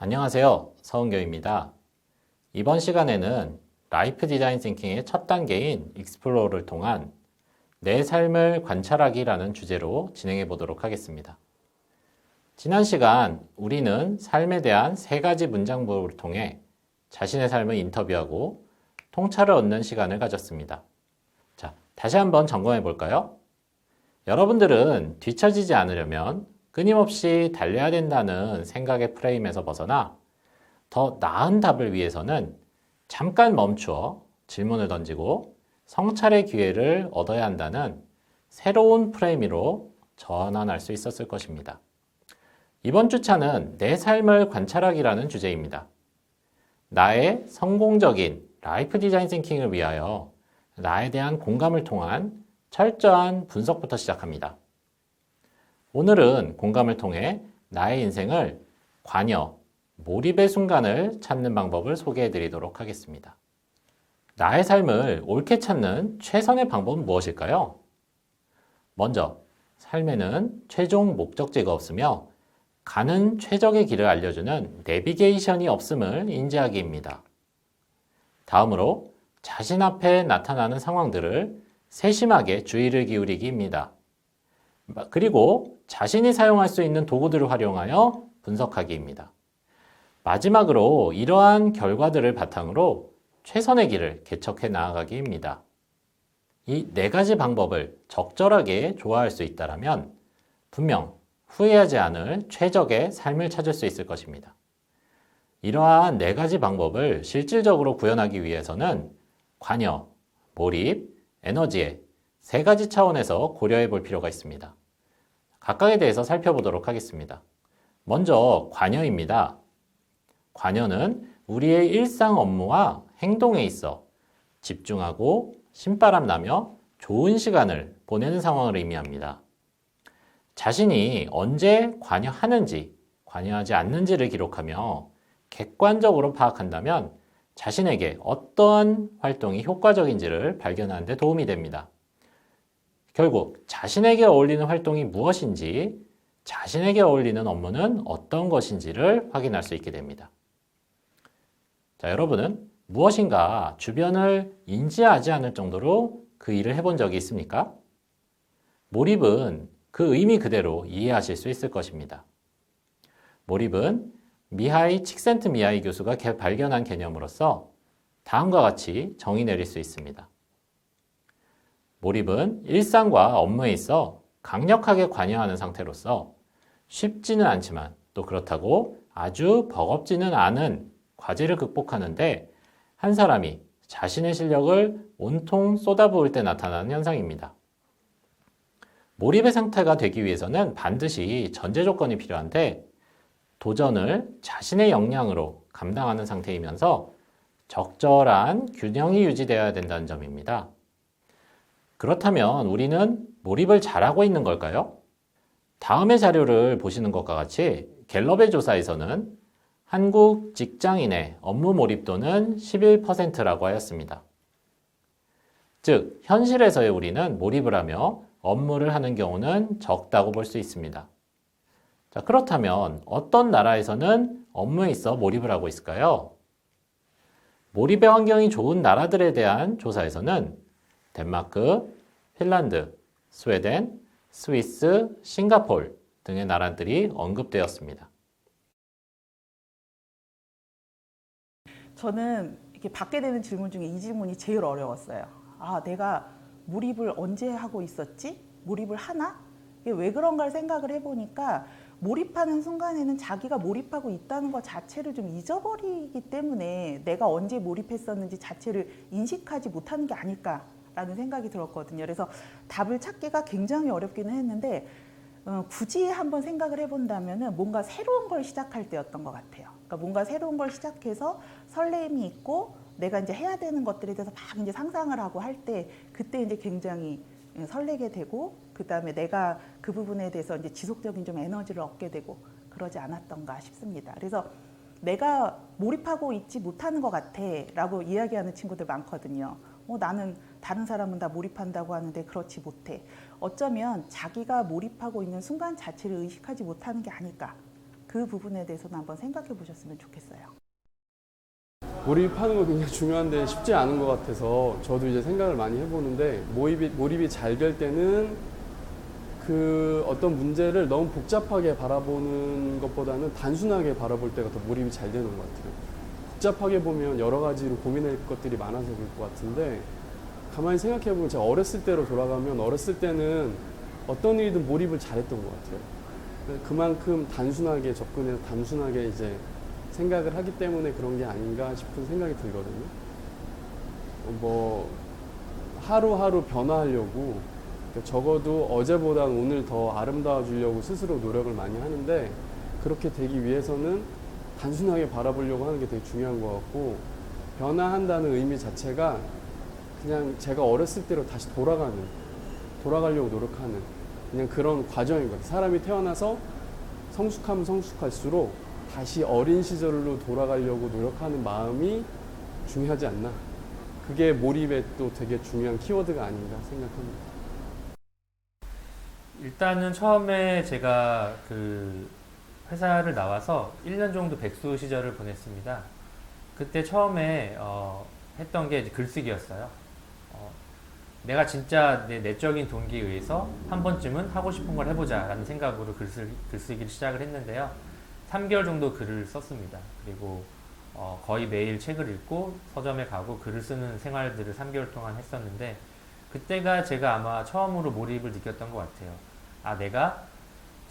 안녕하세요. 서은교입니다. 이번 시간에는 라이프 디자인 띵킹의 첫 단계인 익스플로어를 통한 내 삶을 관찰하기라는 주제로 진행해 보도록 하겠습니다. 지난 시간 우리는 삶에 대한 세 가지 문장부를 통해 자신의 삶을 인터뷰하고 통찰을 얻는 시간을 가졌습니다. 자, 다시 한번 점검해 볼까요? 여러분들은 뒤처지지 않으려면 끊임없이 달려야 된다는 생각의 프레임에서 벗어나 더 나은 답을 위해서는 잠깐 멈추어 질문을 던지고 성찰의 기회를 얻어야 한다는 새로운 프레임으로 전환할 수 있었을 것입니다. 이번 주차는 내 삶을 관찰하기라는 주제입니다. 나의 성공적인 라이프 디자인 띵킹을 위하여 나에 대한 공감을 통한 철저한 분석부터 시작합니다. 오늘은 공감을 통해 나의 인생을 관여, 몰입의 순간을 찾는 방법을 소개해 드리도록 하겠습니다. 나의 삶을 옳게 찾는 최선의 방법은 무엇일까요? 먼저, 삶에는 최종 목적지가 없으며 가는 최적의 길을 알려주는 내비게이션이 없음을 인지하기입니다. 다음으로 자신 앞에 나타나는 상황들을 세심하게 주의를 기울이기입니다. 그리고 자신이 사용할 수 있는 도구들을 활용하여 분석하기입니다. 마지막으로 이러한 결과들을 바탕으로 최선의 길을 개척해 나아가기입니다. 이 네 가지 방법을 적절하게 조화할 수 있다면 분명 후회하지 않을 최적의 삶을 찾을 수 있을 것입니다. 이러한 네 가지 방법을 실질적으로 구현하기 위해서는 관여, 몰입, 에너지의 세 가지 차원에서 고려해 볼 필요가 있습니다. 각각에 대해서 살펴보도록 하겠습니다. 먼저 관여입니다. 관여는 우리의 일상 업무와 행동에 있어 집중하고 신바람 나며 좋은 시간을 보내는 상황을 의미합니다. 자신이 언제 관여하는지, 관여하지 않는지를 기록하며 객관적으로 파악한다면 자신에게 어떠한 활동이 효과적인지를 발견하는 데 도움이 됩니다. 결국 자신에게 어울리는 활동이 무엇인지, 자신에게 어울리는 업무는 어떤 것인지를 확인할 수 있게 됩니다. 자, 여러분은 무엇인가 주변을 인지하지 않을 정도로 그 일을 해본 적이 있습니까? 몰입은 그 의미 그대로 이해하실 수 있을 것입니다. 몰입은 미하이 칙센트미하이 교수가 발견한 개념으로서 다음과 같이 정의 내릴 수 있습니다. 몰입은 일상과 업무에 있어 강력하게 관여하는 상태로서 쉽지는 않지만 또 그렇다고 아주 버겁지는 않은 과제를 극복하는데 한 사람이 자신의 실력을 온통 쏟아부을 때 나타나는 현상입니다. 몰입의 상태가 되기 위해서는 반드시 전제 조건이 필요한데 도전을 자신의 역량으로 감당하는 상태이면서 적절한 균형이 유지되어야 된다는 점입니다. 그렇다면 우리는 몰입을 잘하고 있는 걸까요? 다음의 자료를 보시는 것과 같이 갤럽의 조사에서는 한국 직장인의 업무 몰입도는 11%라고 하였습니다. 즉, 현실에서의 우리는 몰입을 하며 업무를 하는 경우는 적다고 볼 수 있습니다. 자, 그렇다면 어떤 나라에서는 업무에 있어 몰입을 하고 있을까요? 몰입의 환경이 좋은 나라들에 대한 조사에서는 덴마크, 핀란드, 스웨덴, 스위스, 싱가포르 등의 나라들이 언급되었습니다. 저는 이렇게 받게 되는 질문 중에 이 질문이 제일 어려웠어요. 아, 내가 몰입을 언제 하고 있었지? 몰입을 하나? 이게 왜 그런가를 생각을 해보니까 몰입하는 순간에는 자기가 몰입하고 있다는 것 자체를 좀 잊어버리기 때문에 내가 언제 몰입했었는지 자체를 인식하지 못하는 게 아닐까라는 생각이 들었거든요. 그래서 답을 찾기가 굉장히 어렵기는 했는데 굳이 한번 생각을 해본다면 뭔가 새로운 걸 시작할 때였던 것 같아요. 그러니까 뭔가 새로운 걸 시작해서 설렘이 있고 내가 이제 해야 되는 것들에 대해서 막 이제 상상을 하고 할 때 그때 이제 굉장히 설레게 되고 그 다음에 내가 그 부분에 대해서 이제 지속적인 좀 에너지를 얻게 되고 그러지 않았던가 싶습니다. 그래서 내가 몰입하고 있지 못하는 것 같아라고 이야기하는 친구들 많거든요. 나는 다른 사람은 다 몰입한다고 하는데 그렇지 못해. 어쩌면 자기가 몰입하고 있는 순간 자체를 의식하지 못하는 게 아닐까. 그 부분에 대해서는 한번 생각해 보셨으면 좋겠어요. 몰입하는 거 굉장히 중요한데 쉽지 않은 것 같아서 저도 이제 생각을 많이 해보는데 몰입이 잘 될 때는 그 어떤 문제를 너무 복잡하게 바라보는 것보다는 단순하게 바라볼 때가 더 몰입이 잘 되는 것 같아요. 복잡하게 보면 여러 가지로 고민할 것들이 많아서 그럴 것 같은데 가만히 생각해보면 제가 어렸을 때로 돌아가면 어렸을 때는 어떤 일이든 몰입을 잘했던 것 같아요. 그만큼 단순하게 접근해서 단순하게 이제 생각을 하기 때문에 그런 게 아닌가 싶은 생각이 들거든요. 뭐 하루하루 변화하려고 적어도 어제보다 오늘 더 아름다워지려고 스스로 노력을 많이 하는데 그렇게 되기 위해서는 단순하게 바라보려고 하는 게 되게 중요한 것 같고 변화한다는 의미 자체가 그냥 제가 어렸을 때로 다시 돌아가려고 노력하는 그냥 그런 과정인 것 같아요. 사람이 태어나서 성숙하면 성숙할수록 다시 어린 시절로 돌아가려고 노력하는 마음이 중요하지 않나. 그게 몰입의 또 되게 중요한 키워드가 아닌가 생각합니다. 일단은 처음에 제가 그 회사를 나와서 1년 정도 백수 시절을 보냈습니다. 그때 처음에 했던 게 이제 글쓰기였어요. 내가 진짜 내 내적인 동기에 의해서 한 번쯤은 하고 싶은 걸 해보자 라는 생각으로 글쓰기를 시작을 했는데요. 3개월 정도 글을 썼습니다. 그리고 거의 매일 책을 읽고 서점에 가고 글을 쓰는 생활들을 3개월 동안 했었는데 그때가 제가 아마 처음으로 몰입을 느꼈던 것 같아요. 아, 내가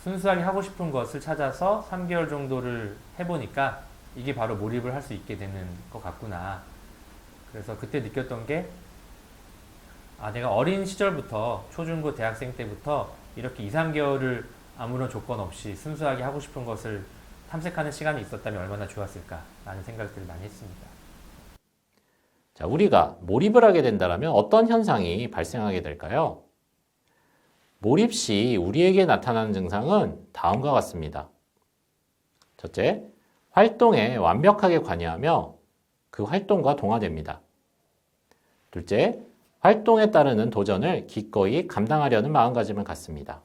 순수하게 하고 싶은 것을 찾아서 3개월 정도를 해보니까 이게 바로 몰입을 할 수 있게 되는 것 같구나. 그래서 그때 느꼈던 게 내가 어린 시절부터 초중고 대학생 때부터 이렇게 2, 3개월을 아무런 조건 없이 순수하게 하고 싶은 것을 탐색하는 시간이 있었다면 얼마나 좋았을까라는 생각들을 많이 했습니다. 자, 우리가 몰입을 하게 된다면 어떤 현상이 발생하게 될까요? 몰입 시 우리에게 나타나는 증상은 다음과 같습니다. 첫째, 활동에 완벽하게 관여하며 그 활동과 동화됩니다. 둘째, 활동에 따르는 도전을 기꺼이 감당하려는 마음가짐을 갖습니다.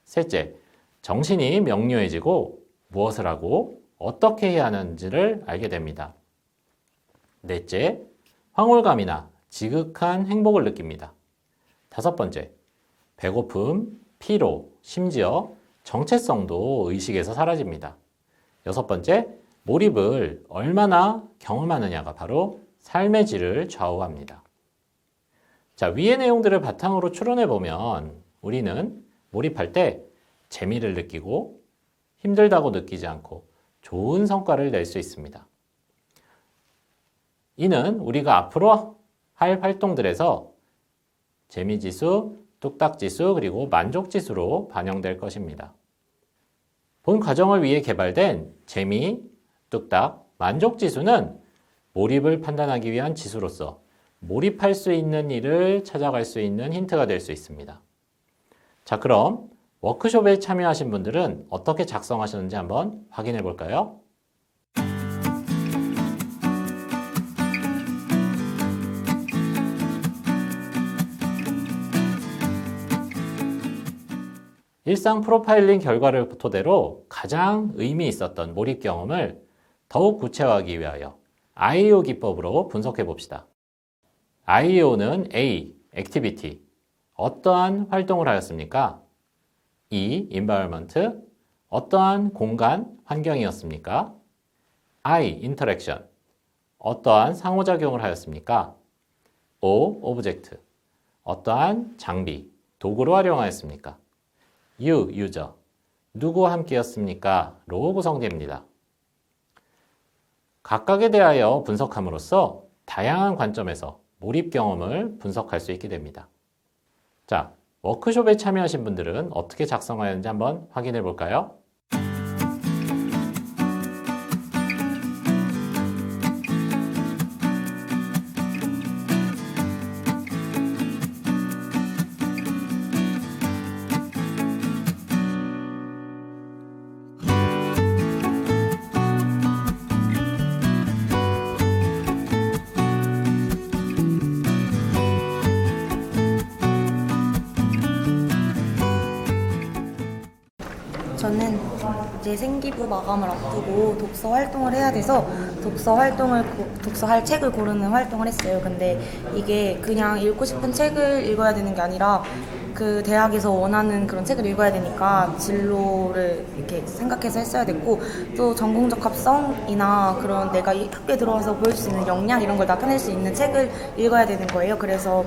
셋째, 정신이 명료해지고 무엇을 하고 어떻게 해야 하는지를 알게 됩니다. 넷째, 황홀감이나 지극한 행복을 느낍니다. 다섯 번째, 배고픔, 피로, 심지어 정체성도 의식에서 사라집니다. 여섯 번째, 몰입을 얼마나 경험하느냐가 바로 삶의 질을 좌우합니다. 자, 위의 내용들을 바탕으로 추론해 보면 우리는 몰입할 때 재미를 느끼고 힘들다고 느끼지 않고 좋은 성과를 낼 수 있습니다. 이는 우리가 앞으로 할 활동들에서 재미지수, 뚝딱지수, 그리고 만족지수로 반영될 것입니다. 본 과정을 위해 개발된 재미, 뚝딱, 만족지수는 몰입을 판단하기 위한 지수로서 몰입할 수 있는 일을 찾아갈 수 있는 힌트가 될 수 있습니다. 자, 그럼 워크숍에 참여하신 분들은 어떻게 작성하셨는지 한번 확인해 볼까요? 일상 프로파일링 결과를 토대로 가장 의미 있었던 몰입 경험을 더욱 구체화하기 위하여 IEO 기법으로 분석해 봅시다. IEO는 A, Activity, 어떠한 활동을 하였습니까? E, Environment, 어떠한 공간, 환경이었습니까? I, Interaction, 어떠한 상호작용을 하였습니까? O, Object, 어떠한 장비, 도구로 활용하였습니까? U, User, 누구와 함께였습니까? 로 구성됩니다. 각각에 대하여 분석함으로써 다양한 관점에서 몰입 경험을 분석할 수 있게 됩니다. 자, 워크숍에 참여하신 분들은 어떻게 작성하였는지 한번 확인해 볼까요? 저는 이제 생기부 마감을 앞두고 독서 활동을 해야 돼서 독서할 책을 고르는 활동을 했어요. 근데 이게 그냥 읽고 싶은 책을 읽어야 되는 게 아니라 그 대학에서 원하는 그런 책을 읽어야 되니까 진로를 이렇게 생각해서 했어야 됐고, 또 전공적 합성이나 그런 내가 이 학교에 들어와서 보여줄 수 있는 역량 이런 걸 나타낼 수 있는 책을 읽어야 되는 거예요. 그래서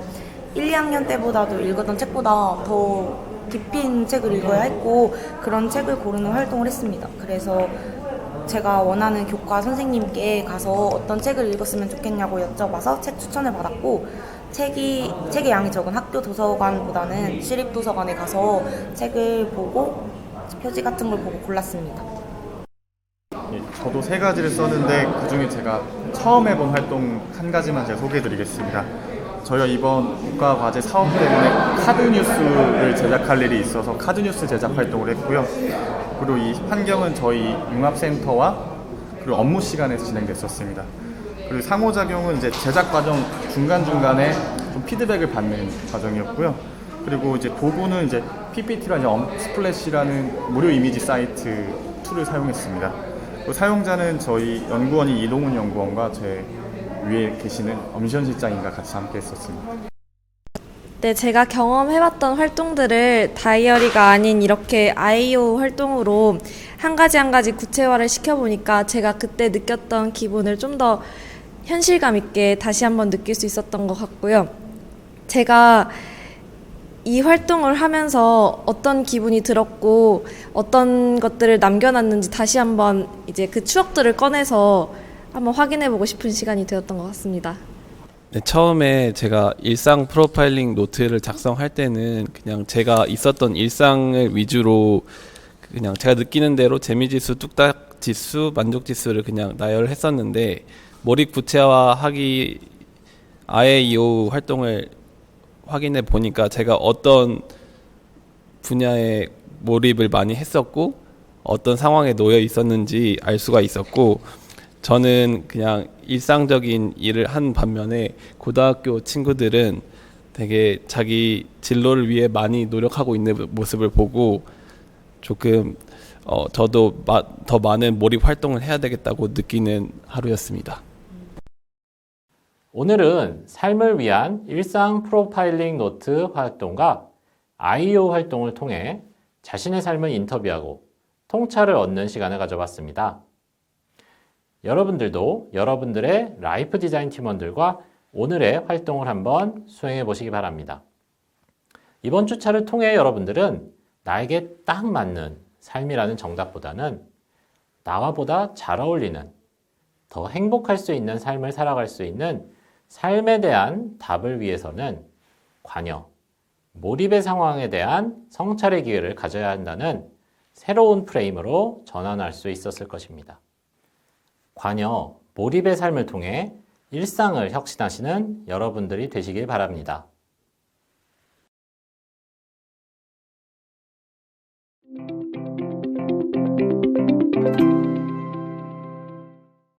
1, 2학년 때보다도 읽었던 책보다 더 깊이 있는 책을 읽어야 했고, 그런 책을 고르는 활동을 했습니다. 그래서 제가 원하는 교과 선생님께 가서 어떤 책을 읽었으면 좋겠냐고 여쭤봐서 책 추천을 받았고, 책의 양이 적은 학교 도서관보다는 시립도서관에 가서 책을 보고 표지 같은 걸 보고 골랐습니다. 저도 3가지를 썼는데 그중에 제가 처음 해본 활동 한 가지만 제가 소개해드리겠습니다. 저희가 이번 국가과제 사업 때문에 카드뉴스를 제작할 일이 있어서 카드뉴스 제작 활동을 했고요. 그리고 이 환경은 저희 융합센터와 그리고 업무 시간에서 진행됐었습니다. 그리고 상호작용은 이제 제작 과정 중간중간에 좀 피드백을 받는 과정이었고요. 그리고 이제 도구는 이제 PPT랑 스플래시라는 무료 이미지 사이트 툴을 사용했습니다. 그 사용자는 저희 연구원인 이동훈 연구원과 제 위에 계시는 엄시현 실장님과 같이 함께 했었습니다. 네, 제가 경험해봤던 활동들을 다이어리가 아닌 이렇게 아이오 활동으로 한 가지 구체화를 시켜보니까 제가 그때 느꼈던 기분을 좀 더 현실감 있게 다시 한번 느낄 수 있었던 것 같고요. 제가 이 활동을 하면서 어떤 기분이 들었고 어떤 것들을 남겨놨는지 다시 한번 이제 그 추억들을 꺼내서 한번 확인해보고 싶은 시간이 되었던 것 같습니다. 네, 처음에 제가 일상 프로파일링 노트를 작성할 때는 그냥 제가 있었던 일상을 위주로 그냥 제가 느끼는 대로 재미지수, 뚝딱지수, 만족지수를 그냥 나열했었는데, 몰입 구체화하기 아예 이후 활동을 확인해 보니까 제가 어떤 분야에 몰입을 많이 했었고 어떤 상황에 놓여 있었는지 알 수가 있었고, 저는 그냥 일상적인 일을 한 반면에 고등학교 친구들은 되게 자기 진로를 위해 많이 노력하고 있는 모습을 보고 조금 저도 더 많은 몰입 활동을 해야 되겠다고 느끼는 하루였습니다. 오늘은 삶을 위한 일상 프로파일링 노트 활동과 아이오 활동을 통해 자신의 삶을 인터뷰하고 통찰을 얻는 시간을 가져봤습니다. 여러분들도 여러분들의 라이프 디자인 팀원들과 오늘의 활동을 한번 수행해 보시기 바랍니다. 이번 주차를 통해 여러분들은 나에게 딱 맞는 삶이라는 정답보다는 나와보다 잘 어울리는 더 행복할 수 있는 삶을 살아갈 수 있는 삶에 대한 답을 위해서는 관여, 몰입의 상황에 대한 성찰의 기회를 가져야 한다는 새로운 프레임으로 전환할 수 있었을 것입니다. 관여, 몰입의 삶을 통해 일상을 혁신하시는 여러분들이 되시길 바랍니다.